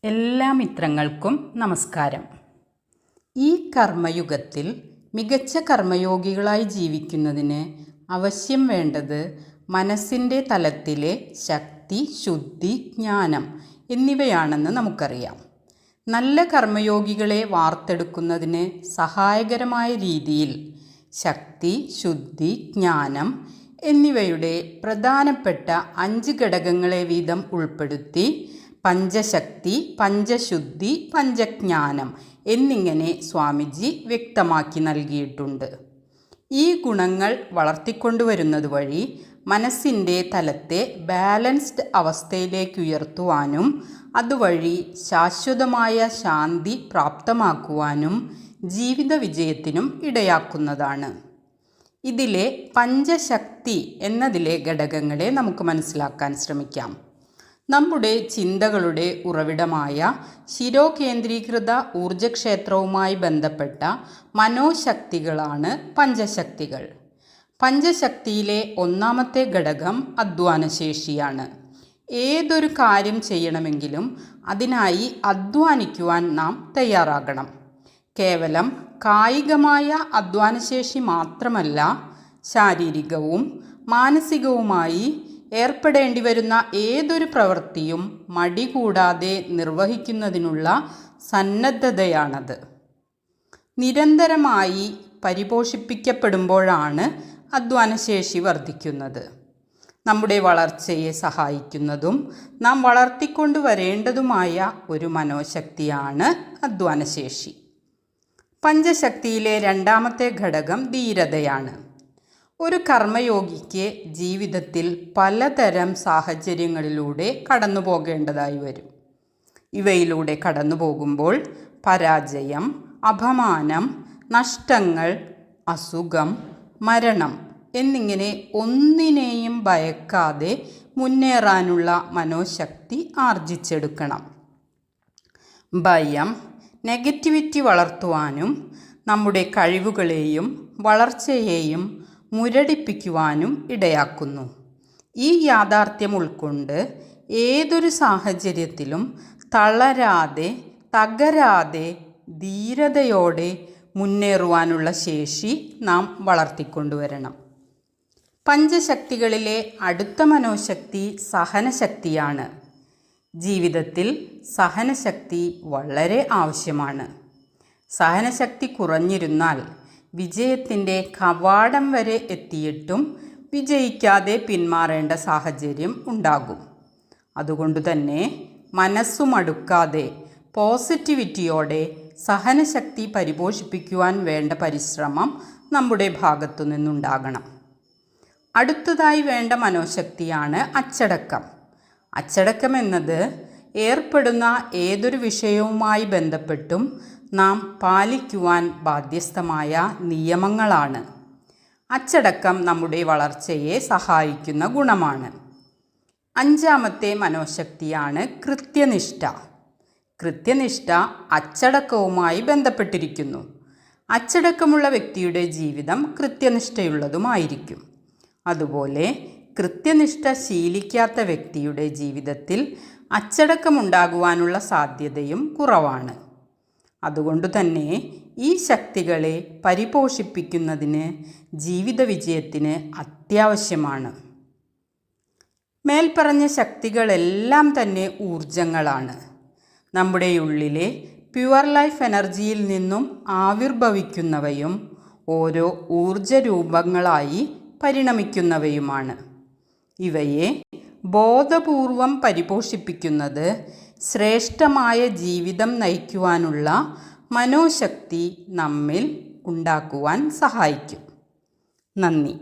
എല്ലാ മിത്രങ്ങൾക്കും നമസ്കാരം. ഈ കർമ്മയുഗത്തിൽ മികച്ച കർമ്മയോഗികളായി ജീവിക്കുന്നതിന് ആവശ്യം വേണ്ടത് മനസ്സിൻ്റെ തലത്തിലെ ശക്തി, ശുദ്ധി, ജ്ഞാനം എന്നിവയാണെന്ന് നമുക്കറിയാം. നല്ല കർമ്മയോഗികളെ വാർത്തെടുക്കുന്നതിന് സഹായകരമായ രീതിയിൽ ശക്തി, ശുദ്ധി, ജ്ഞാനം എന്നിവയുടെ പ്രധാനപ്പെട്ട 5 ഘടകങ്ങളെ വീതം ഉൾപ്പെടുത്തി പഞ്ചശക്തി, പഞ്ചശുദ്ധി, പഞ്ചജ്ഞാനം എന്നിങ്ങനെ സ്വാമിജി വ്യക്തമാക്കി നൽകിയിട്ടുണ്ട്. ഈ ഗുണങ്ങൾ വളർത്തിക്കൊണ്ടുവരുന്നത് വഴി മനസ്സിൻ്റെ തലത്തെ ബാലൻസ്ഡ് അവസ്ഥയിലേക്ക് ഉയർത്തുവാനും അതുവഴി ശാശ്വതമായ ശാന്തി പ്രാപ്തമാക്കുവാനും ജീവിത വിജയത്തിനും ഇടയാക്കുന്നതാണ്. ഇതിലെ പഞ്ചശക്തി എന്നതിലെ ഘടകങ്ങളെ നമുക്ക് മനസ്സിലാക്കാൻ ശ്രമിക്കാം. നമ്മുടെ ചിന്തകളുടെ ഉറവിടമായ ശിരോകേന്ദ്രീകൃത ഊർജക്ഷേത്രവുമായി ബന്ധപ്പെട്ട മനോശക്തികളാണ് പഞ്ചശക്തികൾ. പഞ്ചശക്തിയിലെ ഒന്നാമത്തെ ഘടകം അധ്വാനശേഷിയാണ്. ഏതൊരു കാര്യം ചെയ്യണമെങ്കിലും അതിനായി അധ്വാനിക്കുവാൻ നാം തയ്യാറാകണം. കേവലം കായികമായ അധ്വാനശേഷി മാത്രമല്ല, ശാരീരികവും മാനസികവുമായി ഏർപ്പെടേണ്ടി വരുന്ന ഏതൊരു പ്രവൃത്തിയും മടി കൂടാതെ നിർവഹിക്കുന്നതിനുള്ള സന്നദ്ധതയാണത്. നിരന്തരമായി പരിപോഷിപ്പിക്കപ്പെടുമ്പോഴാണ് അധ്വാനശേഷി വർദ്ധിക്കുന്നത്. നമ്മുടെ വളർച്ചയെ സഹായിക്കുന്നതും നാം വളർത്തിക്കൊണ്ടുവരേണ്ടതുമായ ഒരു മനോശക്തിയാണ് അധ്വാനശേഷി. പഞ്ചശക്തിയിലെ രണ്ടാമത്തെ ഘടകം ധീരതയാണ്. ഒരു കർമ്മയോഗിക്ക് ജീവിതത്തിൽ പലതരം സാഹചര്യങ്ങളിലൂടെ കടന്നു പോകേണ്ടതായി വരും. ഇവയിലൂടെ കടന്നു പോകുമ്പോൾ പരാജയം, അപമാനം, നഷ്ടങ്ങൾ, അസുഖം, മരണം എന്നിങ്ങനെ ഒന്നിനെയും ഭയക്കാതെ മുന്നേറാനുള്ള മനോശക്തി ആർജിച്ചെടുക്കണം. ഭയം നെഗറ്റിവിറ്റി വളർത്തുവാനും നമ്മുടെ കഴിവുകളെയും വളർച്ചയെയും മുരടിപ്പിക്കുവാനും ഇടയാക്കുന്നു. ഈ യാഥാർത്ഥ്യം ഉൾക്കൊണ്ട് ഏതൊരു സാഹചര്യത്തിലും തളരാതെ, തകരാതെ, ധീരതയോടെ മുന്നേറുവാനുള്ള ശേഷി നാം വളർത്തിക്കൊണ്ടുവരണം. പഞ്ചശക്തികളിലെ അടുത്ത മനോശക്തി സഹനശക്തിയാണ്. ജീവിതത്തിൽ സഹനശക്തി വളരെ ആവശ്യമാണ്. സഹനശക്തി കുറഞ്ഞിരുന്നാൽ വിജയത്തിൻ്റെ കവാടം വരെ എത്തിയിട്ടും വിജയിക്കാതെ പിന്മാറേണ്ട സാഹചര്യം ഉണ്ടാകും. അതുകൊണ്ടുതന്നെ മനസ്സുമടുക്കാതെ പോസിറ്റിവിറ്റിയോടെ സഹനശക്തി പരിപോഷിപ്പിക്കുവാൻ വേണ്ട പരിശ്രമം നമ്മുടെ ഭാഗത്തു നിന്നുണ്ടാകണം. അടുത്തതായി വേണ്ട മനോശക്തിയാണ് അച്ചടക്കം. അച്ചടക്കം എന്നത് ഏർപ്പെടുന്ന ഏതൊരു വിഷയവുമായി ബന്ധപ്പെട്ടും നാം പാലിക്കുവാൻ ബാധ്യസ്ഥമായ നിയമങ്ങളാണ്. അച്ചടക്കം നമ്മുടെ വളർച്ചയെ സഹായിക്കുന്ന ഗുണമാണ്. അഞ്ചാമത്തെ മനോശക്തിയാണ് കൃത്യനിഷ്ഠ. കൃത്യനിഷ്ഠ അച്ചടക്കവുമായി ബന്ധപ്പെട്ടിരിക്കുന്നു. അച്ചടക്കമുള്ള വ്യക്തിയുടെ ജീവിതം കൃത്യനിഷ്ഠയുള്ളതുമായിരിക്കും. അതുപോലെ കൃത്യനിഷ്ഠ ശീലിക്കാത്ത വ്യക്തിയുടെ ജീവിതത്തിൽ അച്ചടക്കമുണ്ടാകുവാനുള്ള സാധ്യതയും കുറവാണ്. അതുകൊണ്ടുതന്നെ ഈ ശക്തികളെ പരിപോഷിപ്പിക്കുന്നതിന് ജീവിത വിജയത്തിന് അത്യാവശ്യമാണ്. മേൽപ്പറഞ്ഞ ശക്തികളെല്ലാം തന്നെ ഊർജങ്ങളാണ്. നമ്മുടെ ഉള്ളിലെ പ്യുവർ ലൈഫ് എനർജിയിൽ നിന്നും ആവിർഭവിക്കുന്നവയും ഓരോ ഊർജരൂപങ്ങളായി പരിണമിക്കുന്നവയുമാണ്. ഇവയെ ബോധപൂർവം പരിപോഷിപ്പിക്കുന്നത് ശ്രേഷ്ഠമായ ജീവിതം നയിക്കുവാനുള്ള മനോശക്തി നമ്മിൽ ഉണ്ടാക്കുവാൻ സഹായിക്കും. നന്ദി.